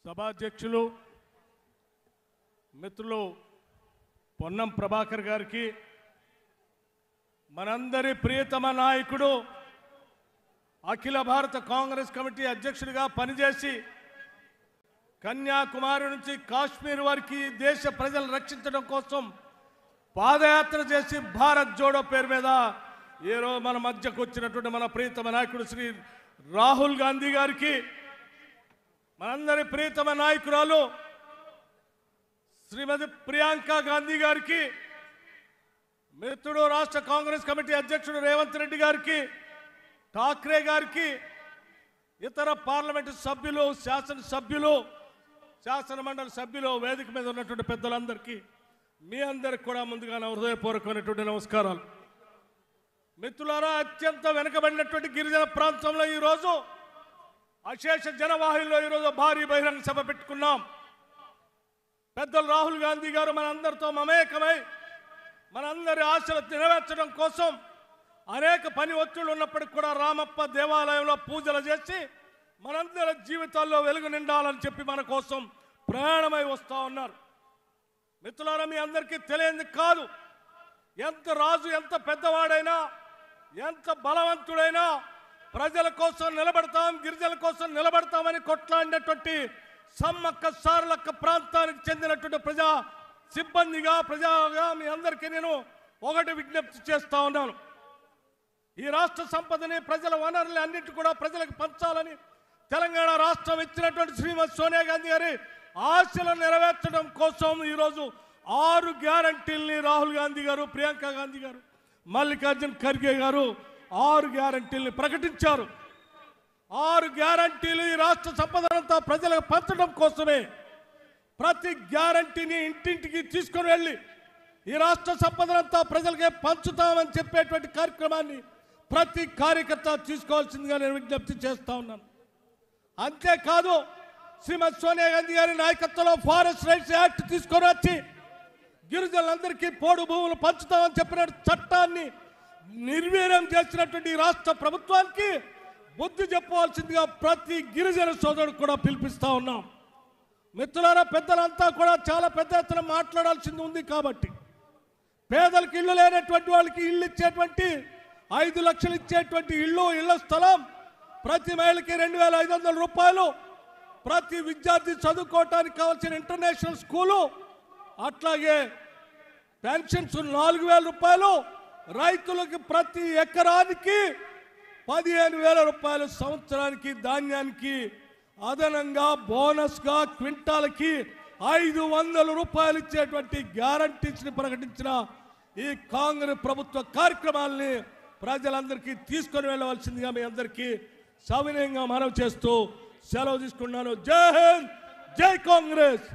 సభాధ్యక్షులు మిత్రులు పొన్నం ప్రభాకర్ గారికి, మనందరి ప్రియతమ నాయకుడు, అఖిల భారత కాంగ్రెస్ కమిటీ అధ్యక్షుడిగా పనిచేసి కన్యాకుమారి నుంచి కాశ్మీర్ వరకు దేశ ప్రజలను రక్షించడం కోసం పాదయాత్ర చేసి భారత్ జోడో పేరు మీద ఈరోజు మన మధ్యకు వచ్చినటువంటి మన ప్రియతమ నాయకుడు శ్రీ రాహుల్ గాంధీ గారికి, మనందరి ప్రియతమ నాయకురాలు శ్రీమతి ప్రియాంక గాంధీ గారికి, మిత్రుడు రాష్ట్ర కాంగ్రెస్ కమిటీ అధ్యక్షుడు రేవంత్ రెడ్డి గారికి, ఠాక్రే గారికి, ఇతర పార్లమెంటు సభ్యులు, శాసనసభ్యులు, శాసన మండలి సభ్యులు, వేదిక మీద ఉన్నటువంటి పెద్దలందరికీ మీ అందరికి కూడా ముందుగా నా హృదయపూర్వకమైనటువంటి నమస్కారాలు. మిత్రులారా, అత్యంత వెనుకబడినటువంటి గిరిజన ప్రాంతంలో ఈరోజు అశేష జనవాహిలో ఈరోజు భారీ బహిరంగ సభ పెట్టుకున్నాం. పెద్దలు రాహుల్ గాంధీ గారు మనందరితో మమేకమై మనందరి ఆశలు నెరవేర్చడం కోసం అనేక పని ఒత్తిళ్లు ఉన్నప్పటికీ కూడా రామప్ప దేవాలయంలో పూజలు చేసి మనందరి జీవితాల్లో వెలుగు నిండాలని చెప్పి మన కోసం ప్రయాణమై వస్తూ ఉన్నారు. మిత్రులారా, మీ అందరికీ తెలియంది కాదు, ఎంత రాజు ఎంత పెద్దవాడైనా ఎంత బలవంతుడైనా ప్రజల కోసం నిలబడతాం, గిరిజనుల కోసం నిలబడతామని కొట్లాడినటువంటి సమ్మక్క సారలక్క ప్రాంతానికి చెందినటువంటి ప్రజా సిబ్బందిగా, ప్రజాగా మీ అందరికీ నేను ఒకటి విజ్ఞప్తి చేస్తా ఉన్నాను. ఈ రాష్ట్ర సంపదని, ప్రజల వనరులు అన్నింటి కూడా ప్రజలకు పంచాలని తెలంగాణ రాష్ట్రం ఇచ్చినటువంటి శ్రీమతి సోనియా గాంధీ గారి ఆశలను నెరవేర్చడం కోసం ఈరోజు 6 గ్యారంటీల్ని రాహుల్ గాంధీ గారు, ప్రియాంక గాంధీ గారు, మల్లికార్జున్ ఖర్గే గారు 6 గ్యారంటీల్ని ప్రకటించారు. 6 గ్యారంటీలు ఈ రాష్ట్ర సంపదనంతా ప్రజలకు పంచడం కోసమే. ప్రతి గ్యారంటీని ఇంటింటికి తీసుకొని వెళ్ళి ఈ రాష్ట్ర సంపదనంతా ప్రజలకే పంచుతామని చెప్పేటువంటి కార్యక్రమాన్ని ప్రతి కార్యకర్త తీసుకోవాల్సిందిగా నేను విజ్ఞప్తి చేస్తా ఉన్నాను. అంతేకాదు, శ్రీమతి సోనియా గాంధీ గారి నాయకత్వంలో ఫారెస్ట్ రైట్స్ యాక్ట్ తీసుకొని వచ్చి గిరిజనులందరికీ పోడు భూములు పంచుతామని చెప్పిన చట్టాన్ని నిర్వీర్యం చేసినటువంటి రాష్ట్ర ప్రభుత్వానికి బుద్ధి చెప్పవలసిందిగా ప్రతి గిరిజన సోదరుడు కూడా పిలిపిస్తా ఉన్నాం. మిత్రులారా, పెద్దలంతా కూడా చాలా పెద్ద ఎత్తున మాట్లాడాల్సింది ఉంది. కాబట్టి పేదలకు ఇల్లు లేనటువంటి వాళ్ళకి ఇల్లు ఇచ్చేటువంటి 5 లక్షలు ఇచ్చేటువంటి ఇళ్ల స్థలం ప్రతి మహిళకి 2,500 రూపాయలు, ప్రతి విద్యార్థి చదువుకోవటానికి కావాల్సిన ఇంటర్నేషనల్ స్కూలు, అట్లాగే పెన్షన్స్ 4,000 రూపాయలు, రైతులకు ప్రతి ఎకరానికి 15,000 రూపాయలు సంవత్సరానికి ధాన్యానికి అదనంగా బోనస్గా క్వింటాలకి 500 రూపాయలు ఇచ్చేటువంటి గ్యారంటీస్ని ప్రకటించిన ఈ కాంగ్రెస్ ప్రభుత్వ కార్యక్రమాలని ప్రజలందరికీ తీసుకొని వెళ్ళవలసిందిగా మీ అందరికీ సవినయంగా మనవి చేస్తూ సెలవు తీసుకున్నాను. జై హింద్, జై కాంగ్రెస్.